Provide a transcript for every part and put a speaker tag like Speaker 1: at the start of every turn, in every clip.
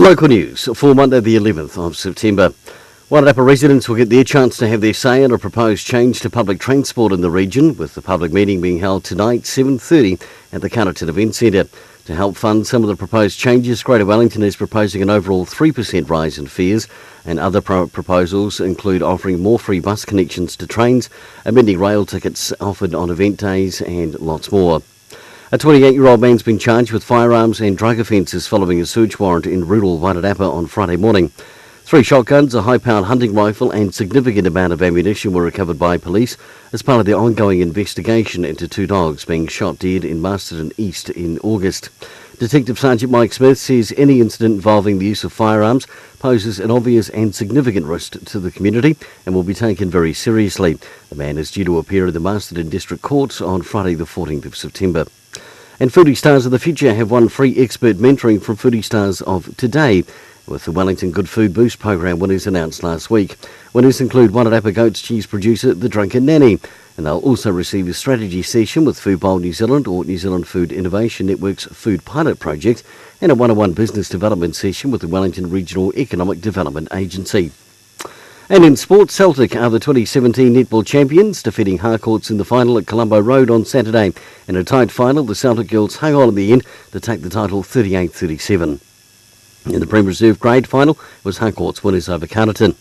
Speaker 1: Local news for Monday the 11th of September. Wairarapa residents will get their chance to have their say on a proposed change to public transport in the region, with the public meeting being held tonight 7:30 at the Carterton Event Centre. To help fund some of the proposed changes, Greater Wellington is proposing an overall 3% rise in fares, and other proposals include offering more free bus connections to trains, amending rail tickets offered on event days and lots more. A 28-year-old man's been charged with firearms and drug offences following a search warrant in rural Wairarapa on Friday morning. 3 shotguns, a high-powered hunting rifle and significant amount of ammunition were recovered by police as part of their ongoing investigation into 2 dogs being shot dead in Masterton East in August. Detective Sergeant Mike Smith says any incident involving the use of firearms poses an obvious and significant risk to the community and will be taken very seriously. The man is due to appear in the Masterton District Court on Friday the 14th of September. And Foodie Stars of the Future have won free expert mentoring from Foodie Stars of Today, with the Wellington Good Food Boost program winners announced last week. Winners include Wairarapa Goat's cheese producer The Drunken Nanny, and they'll also receive a strategy session with Food Bowl New Zealand or New Zealand Food Innovation Network's Food Pilot Project, and a one-on-one business development session with the Wellington Regional Economic Development Agency. And in sport, Celtic are the 2017 netball champions, defeating Harcourts in the final at Colombo Road on Saturday. In a tight final, the Celtic girls hung on in the end to take the title 38-37. In the Prem Reserve grade final was Harcourts winners over Carterton.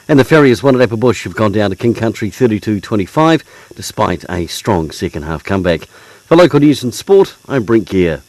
Speaker 1: And the Farriers Wairarapa Bush have gone down to King Country 32-25 despite a strong second half comeback. For local news and sport, I'm Brent Gare.